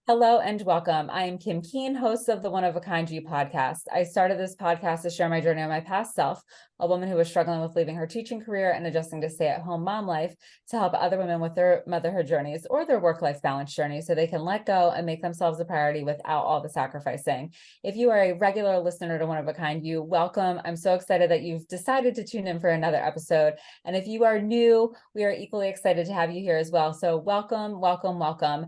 Hello and welcome. I am Kim Keen, host of the One of a Kind You podcast. I started this podcast to share my journey on my past self, a woman who was struggling with leaving her teaching career and adjusting to stay-at-home mom life, to help other women with their motherhood journeys or their work-life balance journey so they can let go and make themselves a priority without all the sacrificing. If you are a regular listener to One of a Kind You, welcome. I'm so excited that you've decided to tune in for another episode. And if you are new, we are equally excited to have you here as well. So welcome, welcome, welcome.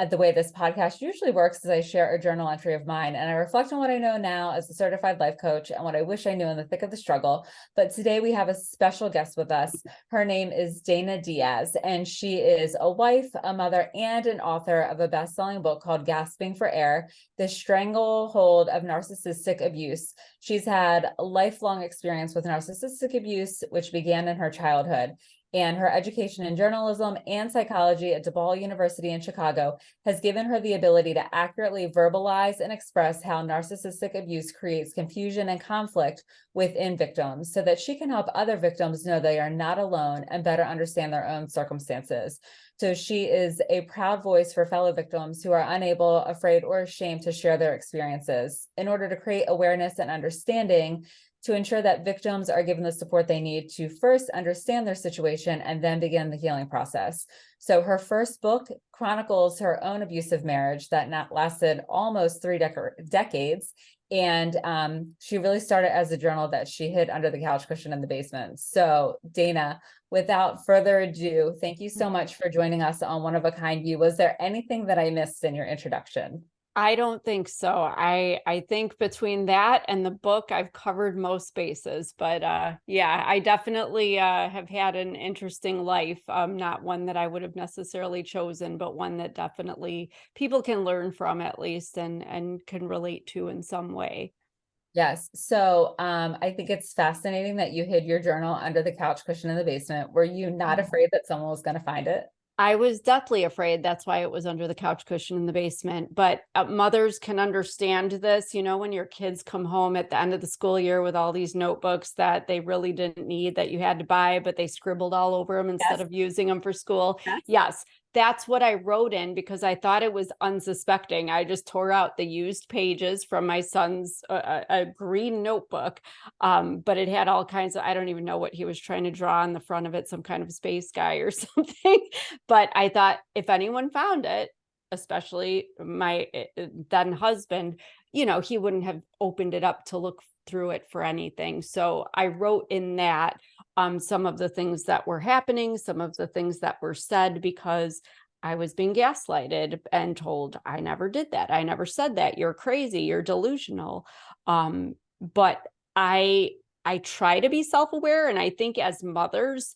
The way this podcast usually works is I share a journal entry of mine and I reflect on what I know now as a certified life coach and what I wish I knew in the thick of the struggle. But today we have a special guest with us. Her name is Dana Diaz, and she is a wife, a mother, and an author of a best-selling book called Gasping For Air, The Stranglehold of Narcissistic Abuse. She's had a lifelong experience with narcissistic abuse, which began in her childhood. And her education in journalism and psychology at DePaul University in Chicago has given her the ability to accurately verbalize and express how narcissistic abuse creates confusion and conflict within victims so that she can help other victims know they are not alone and better understand their own circumstances. So she is a proud voice for fellow victims who are unable, afraid, or ashamed to share their experiences in order to create awareness and understanding to ensure that victims are given the support they need to first understand their situation and then begin the healing process. So her first book chronicles her own abusive marriage that lasted almost three decades. And she really started as a journal that she hid under the couch cushion in the basement. So Dana, without further ado, thank you so much for joining us on One of a Kind You. Was there anything that I missed in your introduction? I don't think so. I think between that and the book, I've covered most bases. But yeah, I definitely have had an interesting life. Not one that I would have necessarily chosen, but one that definitely people can learn from at least and can relate to in some way. Yes. So I think it's fascinating that you hid your journal under the couch cushion in the basement. Were you not afraid that someone was going to find it? I was deathly afraid. That's why it was under the couch cushion in the basement. But mothers can understand this. You know, when your kids come home at the end of the school year with all these notebooks that they really didn't need, that you had to buy, but they scribbled all over them instead Yes. of using them for school. Yes. Yes, that's what I wrote in because I thought it was unsuspecting. I just tore out the used pages from my son's a green notebook, but it had all kinds of, I don't even know what he was trying to draw on the front of it, some kind of space guy or something. But I thought if anyone found it, especially my then husband, you know, he wouldn't have opened it up to look through it for anything. So I wrote in that some of the things that were happening, some of the things that were said, because I was being gaslighted and told I never did that. I never said that. You're crazy. You're delusional. But I try to be self-aware, and I think as mothers,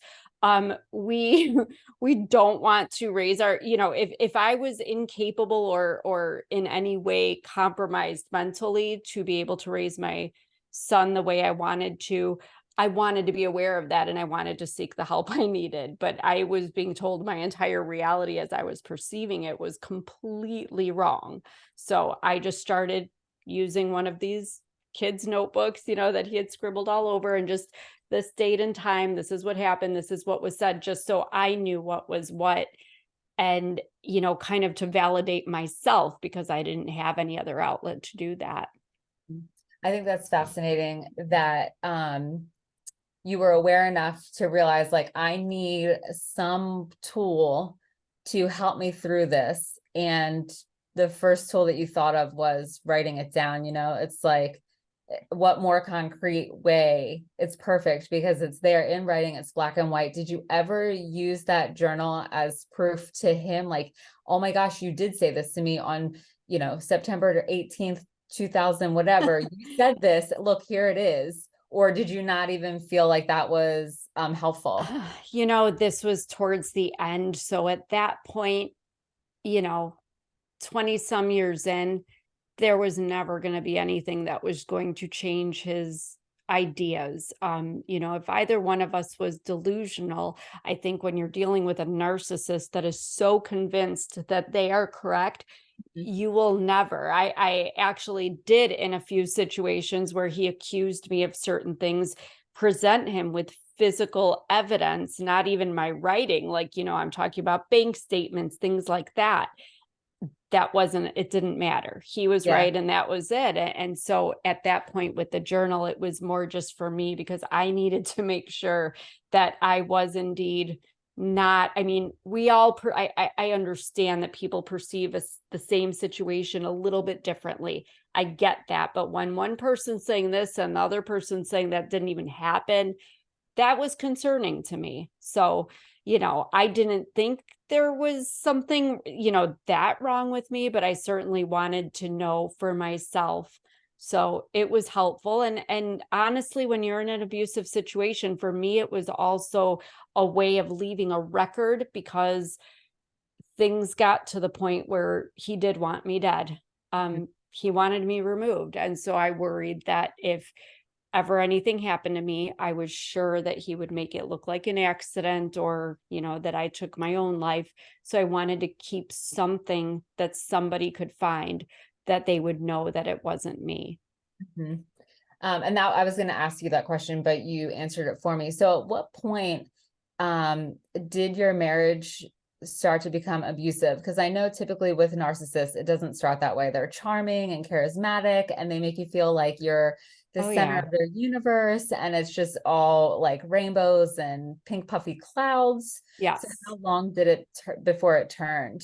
we we don't want to raise our, you know, if I was incapable or in any way compromised mentally to be able to raise my son the way I wanted to, I wanted to be aware of that and I wanted to seek the help I needed. But I was being told my entire reality as I was perceiving it was completely wrong. So I just started using one of these kids' notebooks, you know, that he had scribbled all over, and just this date and time, this is what happened, this is what was said, just so I knew what was what. And, you know, kind of to validate myself because I didn't have any other outlet to do that. I think that's fascinating that you were aware enough to realize, like, I need some tool to help me through this. And the first tool that you thought of was writing it down. You know, it's like, what more concrete way? It's perfect because it's there in writing, it's black and white. Did you ever use that journal as proof to him? Like, oh my gosh, you did say this to me on, you know, September 18th, 2000, whatever. You said this, look, here it is. Or did you not even feel like that was helpful? You know, this was towards the end. So at that point, you know, 20 some years in, there was never going to be anything that was going to change his ideas. You know, if either one of us was delusional, I think when you're dealing with a narcissist that is so convinced that they are correct, you will never. I actually did in a few situations where he accused me of certain things, present him with physical evidence, not even my writing. Like, you know, I'm talking about bank statements, things like that. it didn't matter. He was Yeah. right. And that was it. And so at that point with the journal, it was more just for me because I needed to make sure that I was indeed not, I mean, we all, I understand that people perceive the same situation a little bit differently. I get that. But when one person's saying this and the other person's saying that didn't even happen, that was concerning to me. So, I didn't think there was something, that wrong with me, but I certainly wanted to know for myself. So it was helpful. And honestly, when you're in an abusive situation, for me, it was also a way of leaving a record because things got to the point where he did want me dead. He wanted me removed. And so I worried that if ever anything happened to me, I was sure that he would make it look like an accident or, that I took my own life. So I wanted to keep something that somebody could find that they would know that it wasn't me. Mm-hmm. And now I was going to ask you that question, but you answered it for me. So at what point did your marriage start to become abusive? Because I know typically with narcissists, it doesn't start that way. They're charming and charismatic, and they make you feel like you're the center of their universe, and it's just all like rainbows and pink puffy clouds. Yes. So how long did it before it turned?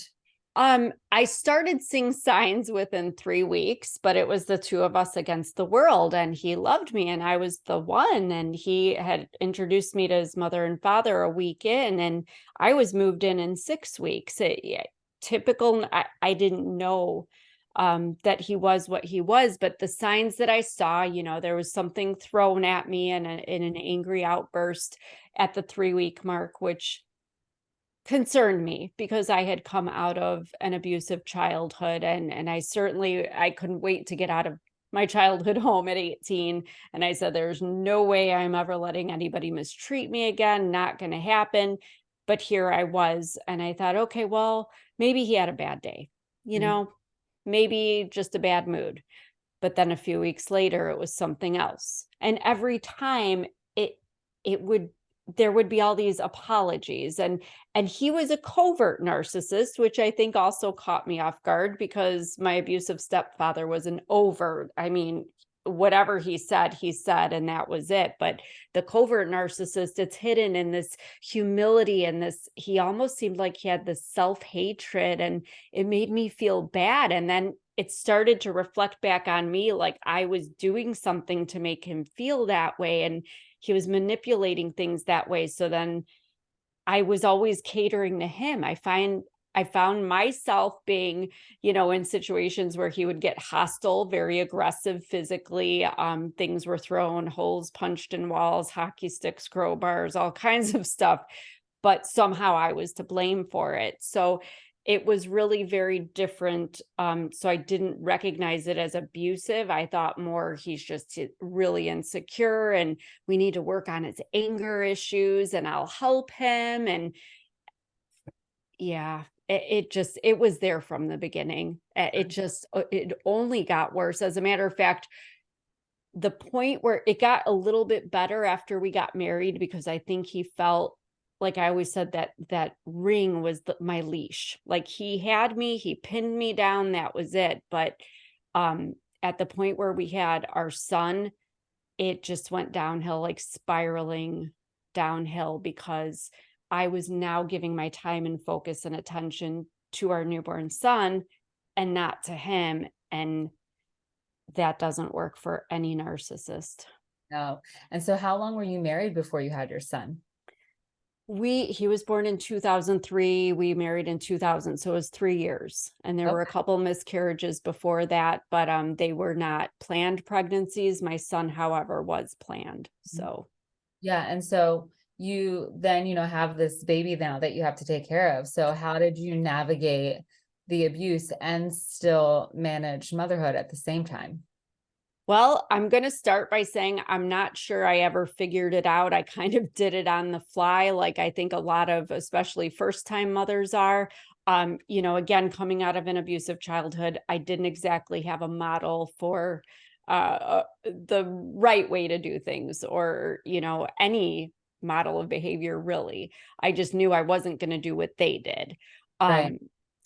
I started seeing signs within 3 weeks, but it was the two of us against the world, and he loved me and I was the one, and he had introduced me to his mother and father a week in, and I was moved in 6 weeks. Typical. I didn't know that he was what he was, but the signs that I saw, there was something thrown at me in an angry outburst at the 3-week mark, which concerned me because I had come out of an abusive childhood, and I couldn't wait to get out of my childhood home at 18. And I said, there's no way I'm ever letting anybody mistreat me again. Not going to happen. But here I was, and I thought, okay, well, maybe he had a bad day, maybe just a bad mood. But then a few weeks later, it was something else. And every time it would, there would be all these apologies, and he was a covert narcissist, which I think also caught me off guard because my abusive stepfather was an overt. I mean, whatever he said, and that was it. But the covert narcissist, it's hidden in this humility and this, he almost seemed like he had this self-hatred, and it made me feel bad. And then it started to reflect back on me like I was doing something to make him feel that way, and he was manipulating things that way. So then I was always catering to him. I found myself being, in situations where he would get hostile, very aggressive physically. Things were thrown, holes punched in walls, hockey sticks, crowbars, all kinds of stuff. But somehow I was to blame for it. So it was really very different. So I didn't recognize it as abusive. I thought more he's just really insecure and we need to work on his anger issues and I'll help him. And yeah, it was there from the beginning. It only got worse. As a matter of fact, the point where it got a little bit better after we got married, because I think he felt, like I always said, that ring was my leash. Like he had me, he pinned me down, that was it. But at the point where we had our son, it just went downhill, like spiraling downhill, because I was now giving my time and focus and attention to our newborn son and not to him. And that doesn't work for any narcissist. No. And so how long were you married before you had your son? He was born in 2003. We married in 2000. So it was 3 years. And there were a couple miscarriages before that, but they were not planned pregnancies. My son, however, was planned. So yeah. And so you then, have this baby now that you have to take care of. So how did you navigate the abuse and still manage motherhood at the same time? Well, I'm going to start by saying I'm not sure I ever figured it out. I kind of did it on the fly, like I think a lot of especially first-time mothers are. Again, coming out of an abusive childhood, I didn't exactly have a model for the right way to do things, or, any model of behavior, really. I just knew I wasn't going to do what they did. Right.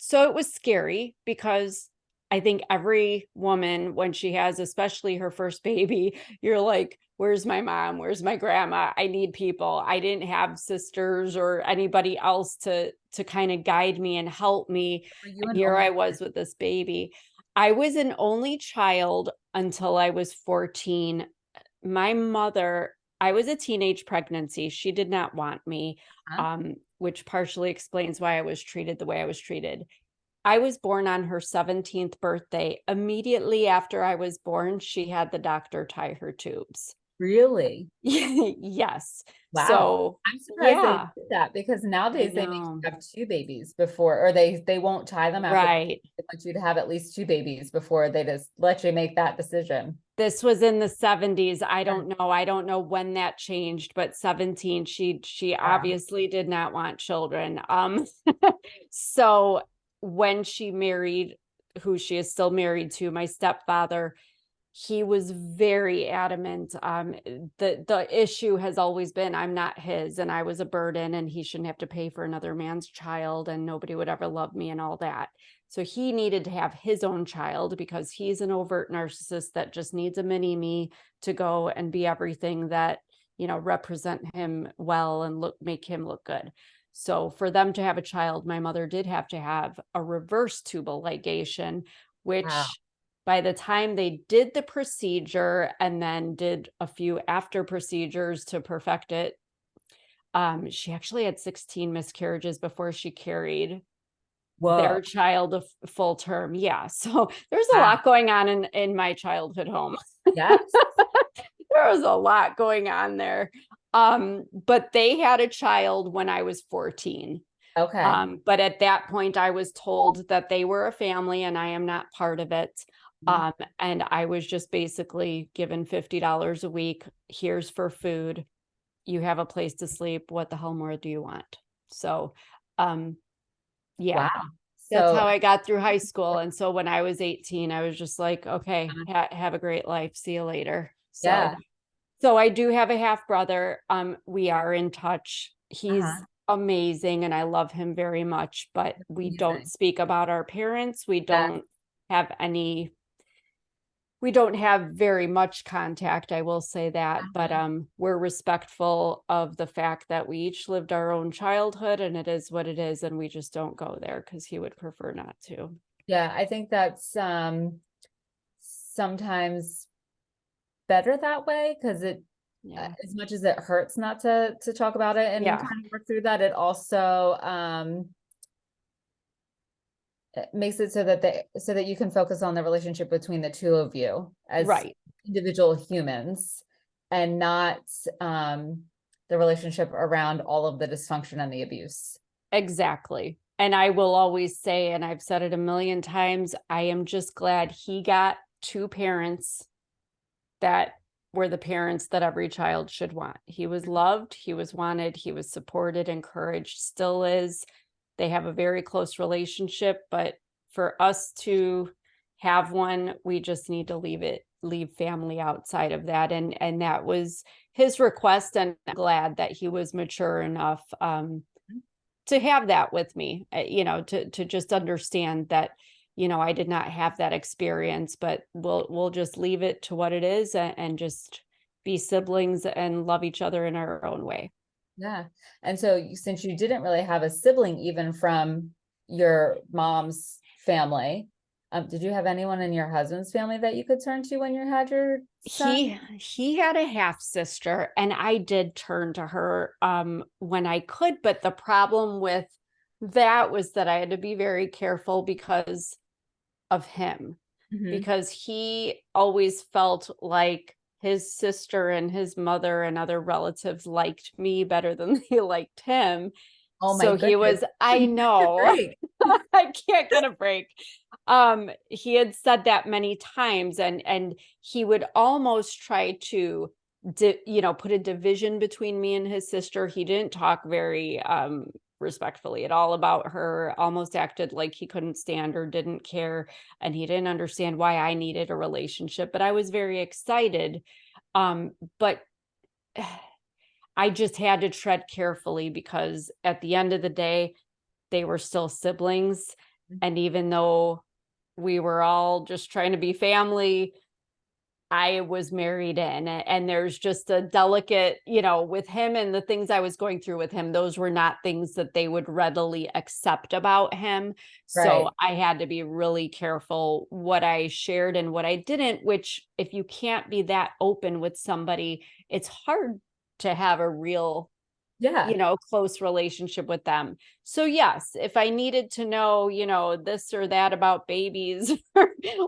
So it was scary because I think every woman, when she has especially her first baby, you're like, where's my mom? Where's my grandma? I need people. I didn't have sisters or anybody else to kind of guide me and help me. Were you And an here only I was with this baby. I was an only child until I was 14. My mother, I was a teenage pregnancy. She did not want me, child? which partially explains why I was treated the way I was treated. I was born on her 17th birthday. Immediately after I was born, she had the doctor tie her tubes. Really? Yes. Wow. So, I'm surprised they yeah, did that because I nowadays they make you know. have two babies before, or they won't tie them after. Right. They want you to have at least two babies before they just let you make that decision. This was in the 70s. I Yeah. don't know. I don't know when that changed, but 17, she Wow. obviously did not want children. So when she married, who she is still married to, my stepfather, he was very adamant. The issue has always been I'm not his and I was a burden and he shouldn't have to pay for another man's child and nobody would ever love me and all that. So he needed to have his own child because he's an overt narcissist that just needs a mini me to go and be everything that, represent him well and make him look good. So for them to have a child, my mother did have to have a reverse tubal ligation, Wow. which by the time they did the procedure and then did a few after procedures to perfect it, she actually had 16 miscarriages before she carried their Whoa. child a full term. Yeah. So there's a Wow. lot going on in my childhood home. Yes. There was a lot going on there. But they had a child when I was 14. Okay. But at that point, I was told that they were a family and I am not part of it. Mhm. And I was just basically given $50 a week. Here's for food. You have a place to sleep. What the hell more do you want? So, yeah, Wow. that's So how I got through high school. And so when I was 18, I was just like, okay, have a great life. See you later. yeah. So I do have a half brother. We are in touch. He's Uh-huh. amazing and I love him very much, but we don't Amazing. speak about our parents. Yeah. Have any we don't have very much contact, I will say that, but Uh-huh. we're respectful of the fact that we each lived our own childhood and it is what it is and we just don't go there because he would prefer not to. Yeah. I think that's sometimes better that way because it Yeah. as much as it hurts not to talk about it and Yeah. kind of work through that, it also it makes it so that you can focus on the relationship between the two of you as Right. individual humans and not the relationship around all of the dysfunction and the abuse. Exactly. And I will always say, and I've said it a million times, I am just glad he got two parents that were the parents that every child should want. He was loved, he was wanted, he was supported, encouraged, still is. They have a very close relationship, but for us to have one, we just need to leave family outside of that. And that was his request. And I'm glad that he was mature enough to have that with me, to just understand that, I did not have that experience, but we'll just leave it to what it is and just be siblings and love each other in our own way. Yeah. And so since you didn't really have a sibling even from your mom's family, did you have anyone in your husband's family that you could turn to when you had your son? He had a half sister and I did turn to her when I could, but the problem with that was that I had to be very careful because of him, Mhm. because he always felt like his sister and his mother and other relatives liked me better than they liked him. Oh my So he goodness. was, I know, Great. I can't get a break. He had said that many times and he would almost try to put a division between me and his sister. He didn't talk very respectfully at all about her, almost acted like he couldn't stand or didn't care and he didn't understand why I needed a relationship, but I was very excited. But I just had to tread carefully because at the end of the day, they were still siblings And even though we were all just trying to be family, I was married in, and there's just a delicate, with him and the things I was going through with him, those were not things that they would readily accept about him. So Right. I had to be really careful what I shared and what I didn't, which if you can't be that open with somebody, it's hard to have a real, Yeah. close relationship with them. So yes, if I needed to know, this or that about babies,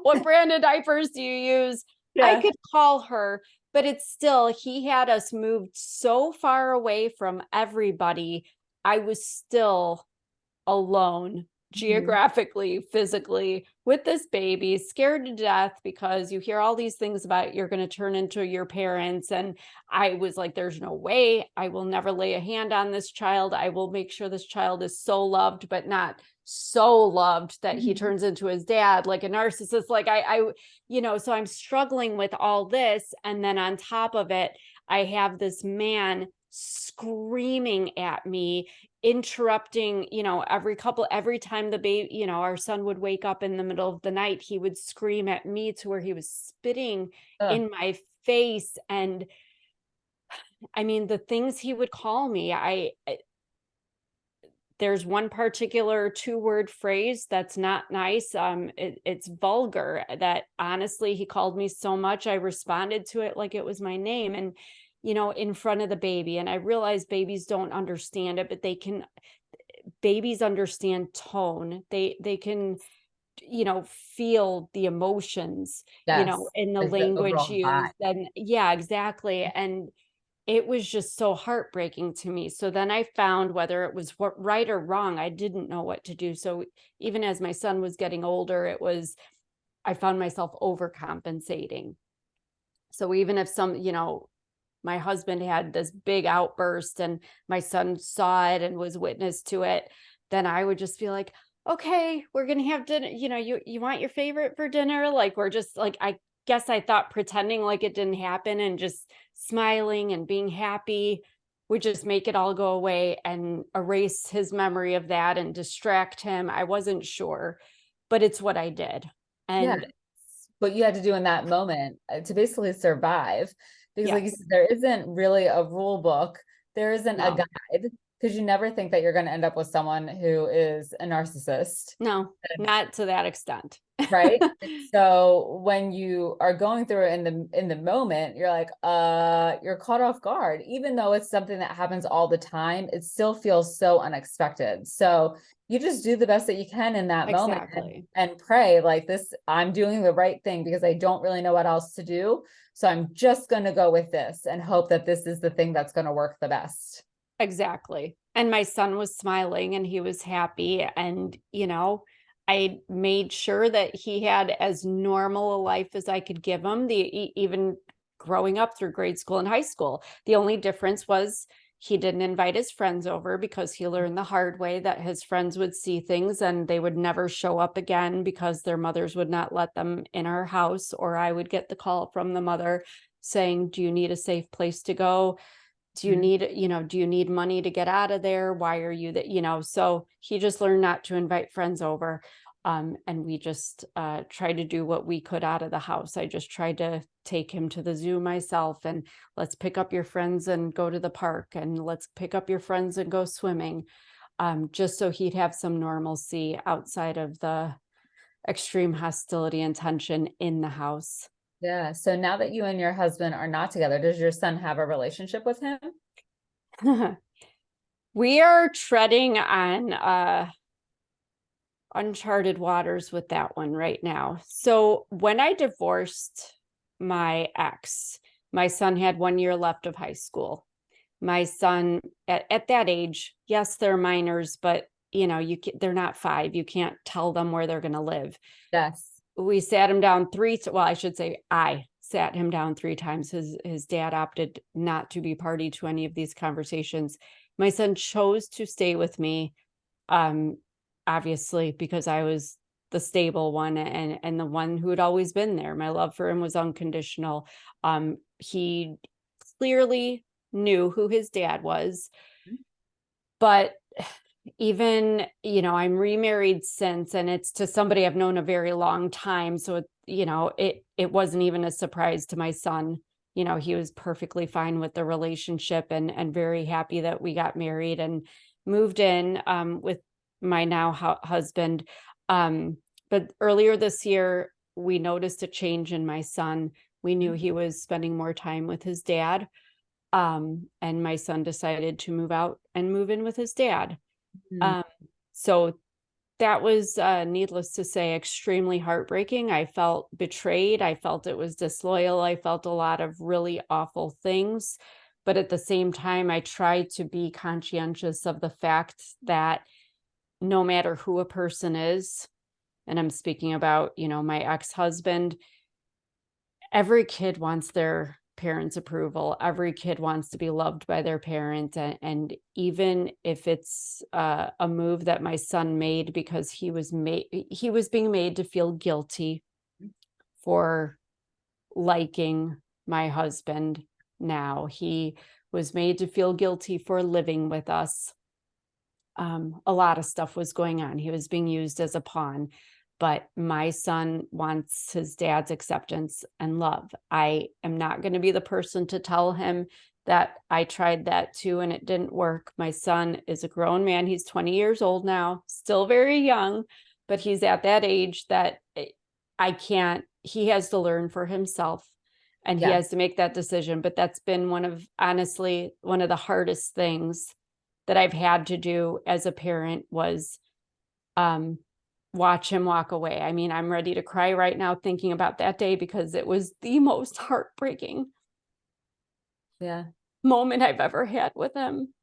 what brand of diapers do you use? I Yeah. could call her, but it's still, he had us moved so far away from everybody. I was still alone Mhm. geographically, physically with this baby, scared to death because you hear all these things about you're going to turn into your parents. And I was like, there's no way. I will never lay a hand on this child. I will make sure this child is so loved, but not so loved that he Mhm. turns into his dad like a narcissist. Like so I'm struggling with all this. And then on top of it, I have this man screaming at me, interrupting, every time the baby, our son would wake up in the middle of the night, he would scream at me to where he was spitting Ugh. in my face. And I mean, the things he would call me, there's one particular 2-word phrase that's not nice. It's vulgar. That honestly, he called me so much, I responded to it like it was my name, and in front of the baby. And I realize babies don't understand it, but babies understand tone. They can, feel the emotions, Yes. in the Like the language overall vibe. used. And yeah, exactly. And it was just so heartbreaking to me. So then I found, whether it was right or wrong, I didn't know what to do. So even as my son was getting older, I found myself overcompensating. So even if my husband had this big outburst and my son saw it and was witness to it, then I would just feel like, okay, we're going to have dinner. You want your favorite for dinner? Like, we're just like, I guess I thought pretending like it didn't happen and just smiling and being happy would just make it all go away and erase his memory of that and distract him. I wasn't sure, but it's what I did. Yeah. And What you had to do in that moment to basically survive. Because, like you yes, said, there isn't really a rule book, there isn't a no, guide, because you never think that you're going to end up with someone who is a narcissist. no, not to that extent. Right. So when you are going through it in the moment, you're like, you're caught off guard. Even though it's something that happens all the time, it still feels so unexpected. So you just do the best that you can in that moment, Exactly. and pray like this, I'm doing the right thing because I don't really know what else to do. So I'm just gonna go with this and hope that this is the thing that's gonna work the best. Exactly. And my son was smiling and he was happy. And, I made sure that he had as normal a life as I could give him, even growing up through grade school and high school. The only difference was he didn't invite his friends over because he learned the hard way that his friends would see things and they would never show up again because their mothers would not let them in our house, or I would get the call from the mother saying, "Do you need a safe place to go? Mhm. Do you need money to get out of there? Why are you that?" So he just learned not to invite friends over. And we just tried to do what we could out of the house. I just tried to take him to the zoo myself, and let's pick up your friends and go to the park, and let's pick up your friends and go swimming, just so he'd have some normalcy outside of the extreme hostility and tension in the house. Yeah. So now that you and your husband are not together, does your son have a relationship with him? We are treading on uncharted waters with that one right now. So when I divorced my ex, my son had 1 year left of high school. My son at that age, yes, they're minors, but they're not 5. You can't tell them where they're going to live. Yes. We sat him down well, I should say I sat him down 3 times. His dad opted not to be party to any of these conversations. My son chose to stay with me, um, obviously, because I was the stable one and the one who had always been there. My love for him was unconditional. He clearly knew who his dad was, but even, I'm remarried since, and it's to somebody I've known a very long time. So, it wasn't even a surprise to my son. He was perfectly fine with the relationship and very happy that we got married and moved in with my now husband. But earlier this year, we noticed a change in my son. We knew he was spending more time with his dad. And my son decided to move out and move in with his dad. Mm. Um, so that was, needless to say, extremely heartbreaking. I felt betrayed. I felt it was disloyal. I felt a lot of really awful things. But at the same time, I tried to be conscientious of the fact that no matter who a person is, and I'm speaking about, my ex-husband, every kid wants their parents' approval. Every kid wants to be loved by their parent. And even if it's a move that my son made because he was being made to feel guilty for liking my husband now. He was made to feel guilty for living with us. A lot of stuff was going on. He was being used as a pawn, but my son wants his dad's acceptance and love. I am not going to be the person to tell him that I tried that too and it didn't work. My son is a grown man. He's 20 years old now, still very young, but he's at that age that he has to learn for himself and he Yeah. has to make that decision. But that's been honestly, one of the hardest things that I've had to do as a parent was watch him walk away. I mean, I'm ready to cry right now thinking about that day because it was the most heartbreaking Yeah. moment I've ever had with him.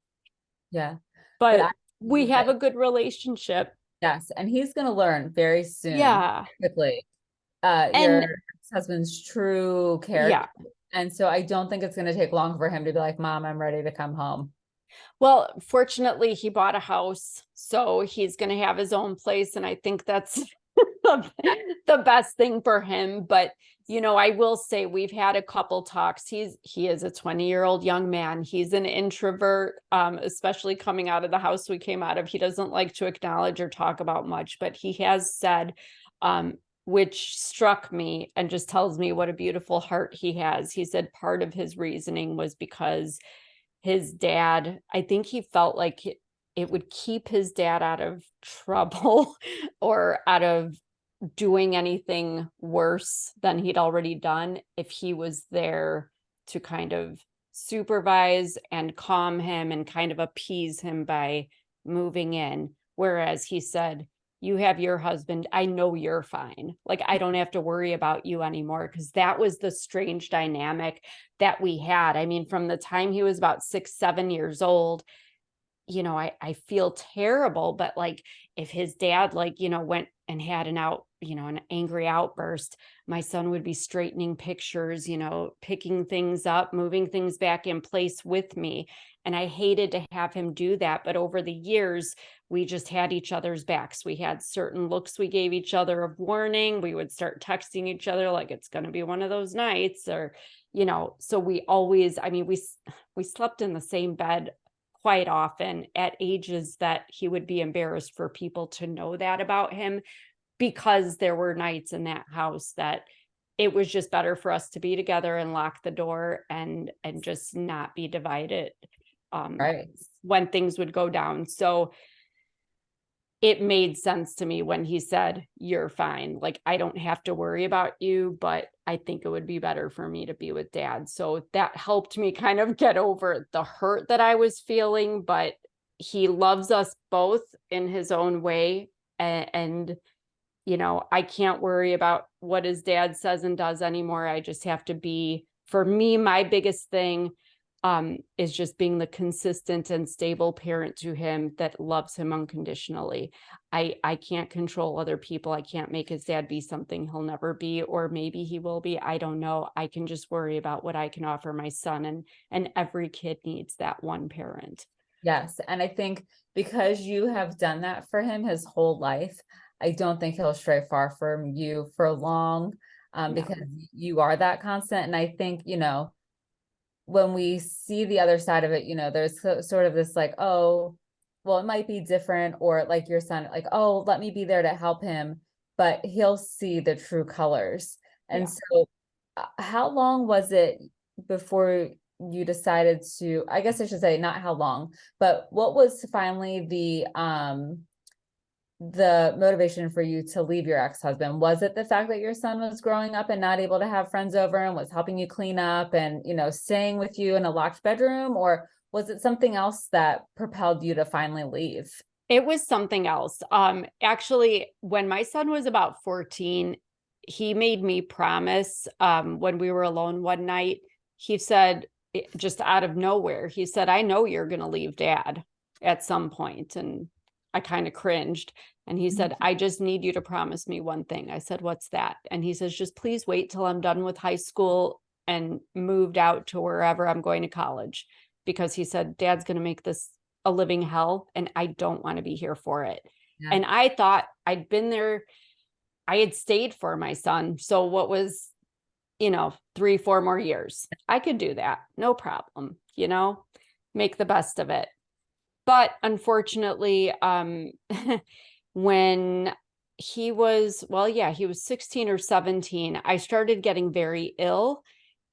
Yeah. But I But we believe have that, a good relationship. yes, and he's going to learn very soon, Yeah. quickly, your And husband's true yeah. character. And so I don't think it's going to take long for him to be like, Mom, I'm ready to come home. Well, fortunately, he bought a house, so he's going to have his own place, and I think that's the best thing for him. But I will say we've had a couple talks. He is a 20-year-old young man. He's an introvert, especially coming out of the house we came out of. He doesn't like to acknowledge or talk about much, but he has said, which struck me and just tells me what a beautiful heart he has. He said part of his reasoning was because his dad, I think he felt like it would keep his dad out of trouble or out of doing anything worse than he'd already done if he was there to kind of supervise and calm him and kind of appease him by moving in. Whereas he said, you have your husband. I know you're fine. Like, I don't have to worry about you anymore. Because that was the strange dynamic that we had. I mean, from the time he was about 6, 7 years old, I feel terrible, but like if his dad went and had an angry outburst, my son would be straightening pictures, picking things up, moving things back in place with me. And I hated to have him do that. But over the years, we just had each other's backs. We had certain looks we gave each other of warning. We would start texting each other like it's going to be one of those nights or, so we always, we slept in the same bed quite often at ages that he would be embarrassed for people to know that about him, because there were nights in that house that it was just better for us to be together and lock the door and just not be divided Right. when things would go down. So it made sense to me when he said, you're fine. Like, I don't have to worry about you, but I think it would be better for me to be with dad. So that helped me kind of get over the hurt that I was feeling, but he loves us both in his own way. And I can't worry about what his dad says and does anymore. I just have to be, for me, my biggest thing is just being the consistent and stable parent to him that loves him unconditionally. I can't control other people. I can't make his dad be something he'll never be, or maybe he will be. I don't know. I can just worry about what I can offer my son, and every kid needs that one parent. Yes. And I think because you have done that for him his whole life, I don't think he'll stray far from you for long, No. because you are that constant. And I think, when we see the other side of it, there's sort of this like, oh, well, it might be different, or like your son, like, oh, let me be there to help him, but he'll see the true colors. And Yeah. so how long was it before you decided to, I guess I should say not how long, but what was finally the motivation for you to leave your ex-husband? Was it the fact that your son was growing up and not able to have friends over and was helping you clean up and, you know, staying with you in a locked bedroom? Or was it something else that propelled you to finally leave? It was something else. Actually, when my son was about 14, he made me promise, when we were alone one night, he said, just out of nowhere, he said, I know you're going to leave dad at some point. And I kind of cringed. And he said, I just need you to promise me one thing. I said, what's that? And he says, just please wait till I'm done with high school and moved out to wherever I'm going to college. Because he said, dad's going to make this a living hell and I don't want to be here for it. Yeah. And I thought I'd been there. I had stayed for my son. So what was, 3-4 more years, I could do that. No problem, make the best of it. But unfortunately, when he was, he was 16 or 17, I started getting very ill.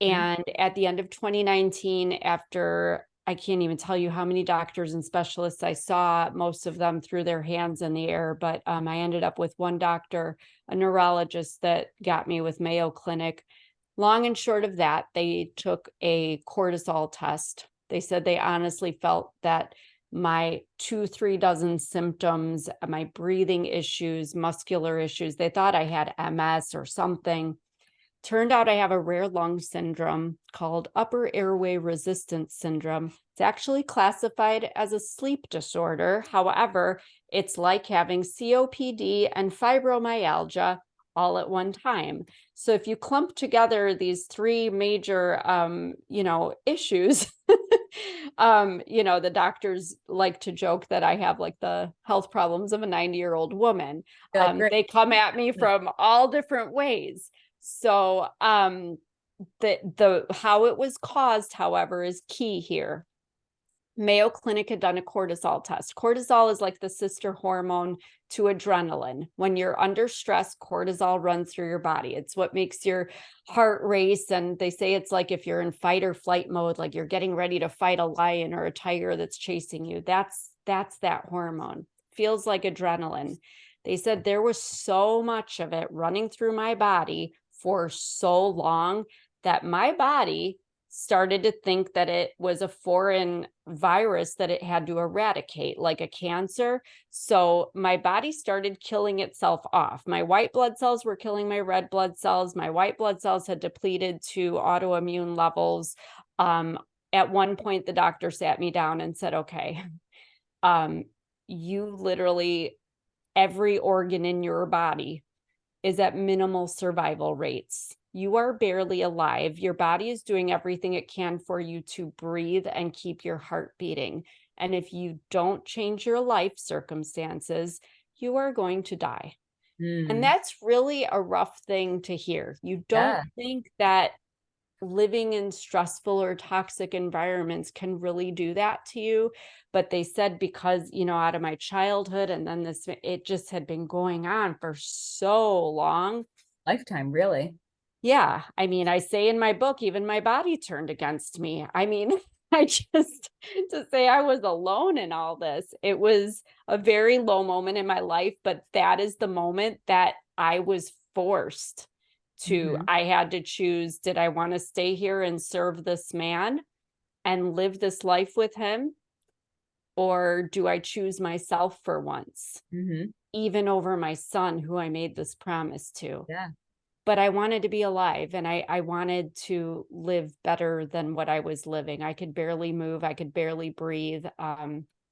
And at the end of 2019, after I can't even tell you how many doctors and specialists I saw, most of them threw their hands in the air, but I ended up with one doctor, a neurologist, that got me with Mayo Clinic. Long and short of that, they took a cortisol test. They said they honestly felt that my 2-3 dozen symptoms, my breathing issues, muscular issues, they thought I had MS or something. Turned out I have a rare lung syndrome called upper airway resistance syndrome. It's actually classified as a sleep disorder. However, it's like having COPD and fibromyalgia all at one time. So if you clump together these three major, issues, the doctors like to joke that I have like the health problems of a 90-year-old woman. You're like, great. They come at me from all different ways. So the how it was caused, however, is key here. Mayo Clinic had done a cortisol test. Cortisol is like the sister hormone to adrenaline. When you're under stress, cortisol runs through your body. It's what makes your heart race. And they say it's like if you're in fight or flight mode, like you're getting ready to fight a lion or a tiger that's chasing you. That's that hormone. Feels like adrenaline. They said there was so much of it running through my body for so long that my body started to think that it was a foreign virus that it had to eradicate, like a cancer. So my body started killing itself off. My white blood cells were killing my red blood cells. My white blood cells had depleted to autoimmune levels. At one point, the doctor sat me down and said, okay, you literally, every organ in your body is at minimal survival rates. You are barely alive. Your body is doing everything it can for you to breathe and keep your heart beating. And if you don't change your life circumstances, you are going to die. And that's really a rough thing to hear. You don't think that living in stressful or toxic environments can really do that to you. But they said because, out of my childhood and then it just had been going on for so long. Lifetime, really. Yeah. I mean, I say in my book, even my body turned against me. I mean, to say I was alone in all this, it was a very low moment in my life, but that is the moment that I was forced to, I had to choose, did I want to stay here and serve this man and live this life with him? Or do I choose myself for once, even over my son, who I made this promise to? Yeah. But I wanted to be alive and I wanted to live better than what I was living. I could barely move. I could barely breathe.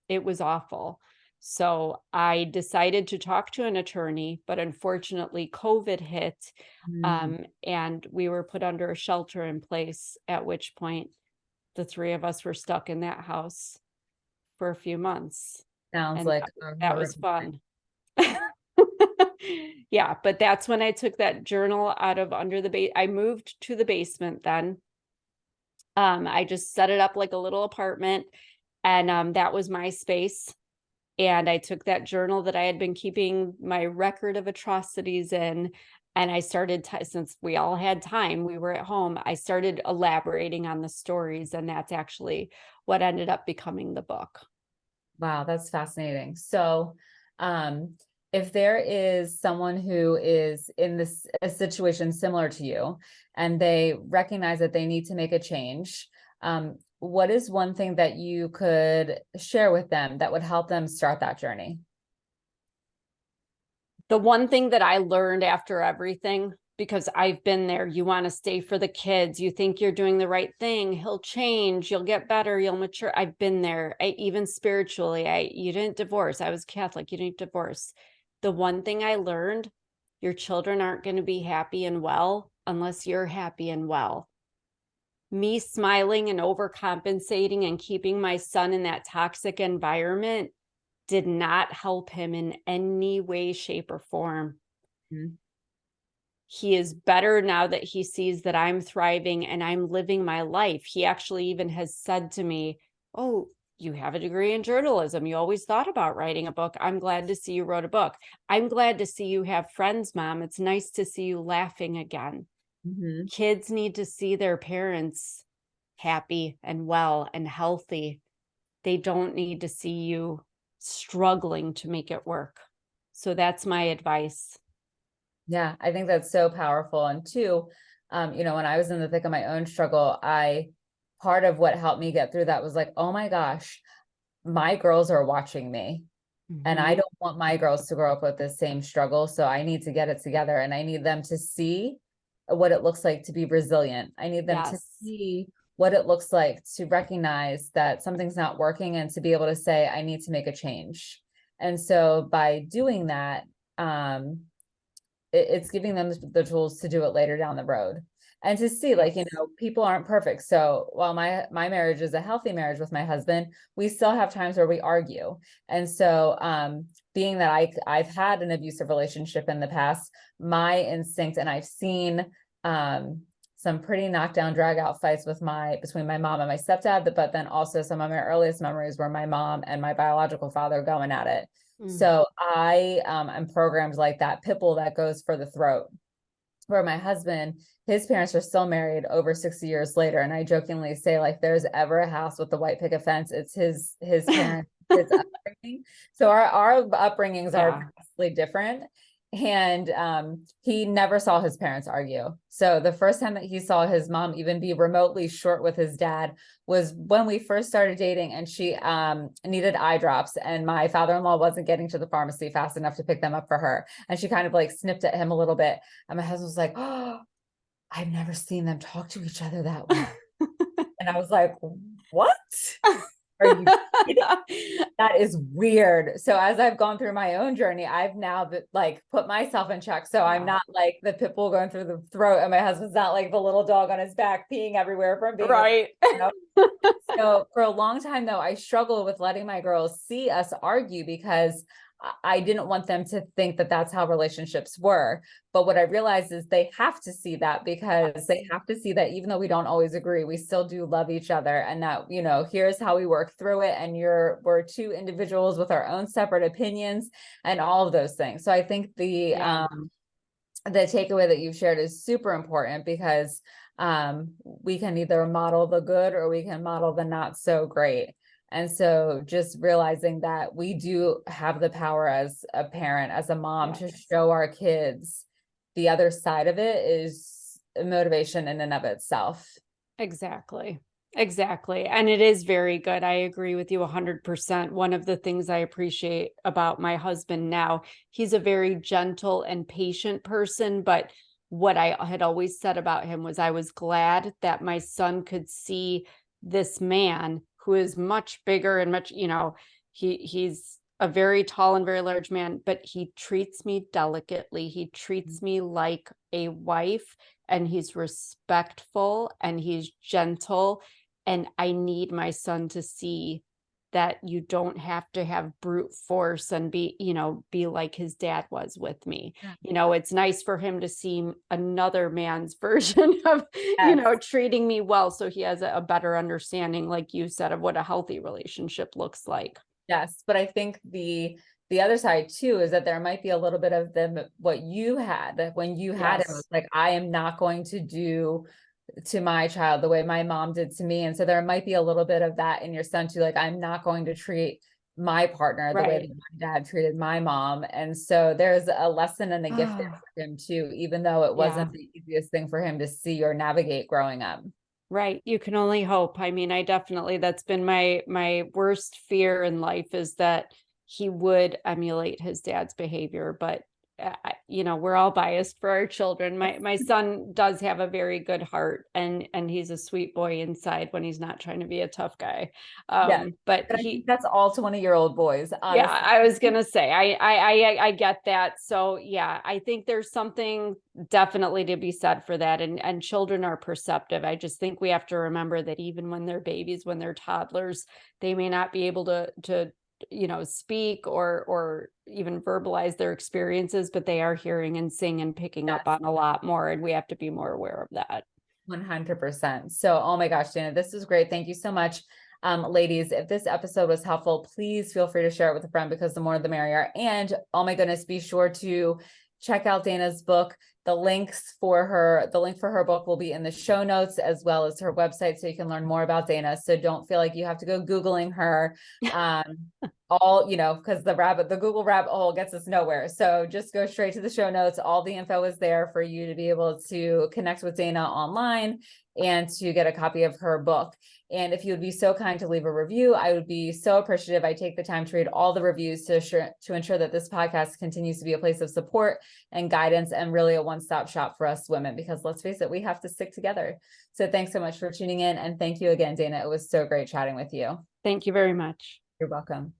It was awful. So I decided to talk to an attorney, but unfortunately COVID hit, and we were put under a shelter in place, at which point the three of us were stuck in that house for a few months. Sounds And like that was fun. Yeah, but that's when I took that journal out of under the base. I moved to the basement then. I just set it up like a little apartment, and that was my space. And I took that journal that I had been keeping my record of atrocities in, and I started, since we all had time, we were at home, I started elaborating on the stories, and that's actually what ended up becoming the book. Wow, that's fascinating. So, if there is someone who is in a situation similar to you, and they recognize that they need to make a change, what is one thing that you could share with them that would help them start that journey? The one thing that I learned after everything, because I've been there, you want to stay for the kids, you think you're doing the right thing, he'll change, you'll get better, you'll mature. I've been there. Even spiritually, you didn't divorce. I was Catholic, you didn't divorce. The one thing I learned, your children aren't going to be happy and well unless you're happy and well. Me smiling and overcompensating and keeping my son in that toxic environment did not help him in any way, shape, or form. Mm-hmm. He is better now that he sees that I'm thriving and I'm living my life. He actually even has said to me, "Oh, you have a degree in journalism. You always thought about writing a book. I'm glad to see you wrote a book. I'm glad to see you have friends, Mom. It's nice to see you laughing again." Mm-hmm. Kids need to see their parents happy and well and healthy. They don't need to see you struggling to make it work. So that's my advice. Yeah, I think that's so powerful. And two, when I was in the thick of my own struggle, part of what helped me get through that was like, oh my gosh, my girls are watching me. And I don't want my girls to grow up with the same struggle. So I need to get it together, and I need them to see what it looks like to be resilient. I need them to see what it looks like to recognize that something's not working, and to be able to say, I need to make a change. And so by doing that, it's giving them the tools to do it later down the road, and to see, like, people aren't perfect. So while my marriage is a healthy marriage with my husband, we still have times where we argue. And so being that I've had an abusive relationship in the past, my instinct, and I've seen some pretty knockdown, drag out fights between my mom and my stepdad, but then also some of my earliest memories were my mom and my biological father going at it. So I am programmed like that pit bull that goes for the throat, where my husband, his parents are still married over 60 years later. And I jokingly say, like, there's ever a house with the white picket fence, it's his parents, his upbringing. So our upbringings are vastly different. And he never saw his parents argue. So the first time that he saw his mom even be remotely short with his dad was when we first started dating, and she needed eye drops, and my father-in-law wasn't getting to the pharmacy fast enough to pick them up for her. And she kind of like snipped at him a little bit. And my husband was like, "Oh, I've never seen them talk to each other that way." And I was like, "What? Are you kidding?" That is weird. So as I've gone through my own journey, I've now like put myself in check. So I'm not like the pit bull going through the throat, and my husband's not like the little dog on his back peeing everywhere from being right. So for a long time though, I struggled with letting my girls see us argue, because I didn't want them to think that that's how relationships were. But what I realized is they have to see that, because they have to see that even though we don't always agree, we still do love each other. And that, here's how we work through it. And we're two individuals with our own separate opinions and all of those things. So I think the takeaway that you've shared is super important, because we can either model the good or we can model the not so great. And so just realizing that we do have the power as a parent, as a mom, to show our kids the other side of it is a motivation in and of itself. Exactly. And it is very good. I agree with you 100%. One of the things I appreciate about my husband now, he's a very gentle and patient person, but what I had always said about him was I was glad that my son could see this man who is much bigger and much, he's a very tall and very large man, but he treats me delicately. He treats me like a wife, and he's respectful and he's gentle. And I need my son to see that you don't have to have brute force and be like his dad was with me. It's nice for him to see another man's version of, treating me well. So he has a better understanding, like you said, of what a healthy relationship looks like. Yes, but I think the other side too is that there might be a little bit of what you had that when you had him, it Yes. was like, I am not going to do to my child the way my mom did to me. And so there might be a little bit of that in your son too. Like, I'm not going to treat my partner the way that Right. my dad treated my mom. And so there's a lesson and a gift there for him too, even though it Yeah. wasn't the easiest thing for him to see or navigate growing up. Right. You can only hope. I mean, I definitely, that's been my worst fear in life, is that he would emulate his dad's behavior. But you know, we're all biased for our children. My son does have a very good heart, and he's a sweet boy inside when he's not trying to be a tough guy. Yeah. But But I think that's all 20-year-old boys, yeah, honestly. I was gonna say, I get that. So yeah, I think there's something definitely to be said for that. And children are perceptive. I just think we have to remember that even when they're babies, when they're toddlers, they may not be able to speak or even verbalize their experiences, but they are hearing and seeing and picking up Yes. on a lot more, and we have to be more aware of that. 100%. So, oh my gosh, Dana, this is great. Thank you so much. Ladies, if this episode was helpful, please feel free to share it with a friend, because the more the merrier. And oh my goodness, be sure to check out Dana's book. The link for her book will be in the show notes, as well as her website, so you can learn more about Dana. So don't feel like you have to go Googling her. Because the Google rabbit hole gets us nowhere. So just go straight to the show notes. All the info is there for you to be able to connect with Dana online and to get a copy of her book. And if you would be so kind to leave a review, I would be so appreciative. I take the time to read all the reviews to ensure that this podcast continues to be a place of support and guidance, and really a one-stop shop for us women, because let's face it, we have to stick together. So thanks so much for tuning in. And thank you again, Dana. It was so great chatting with you. Thank you very much. You're welcome.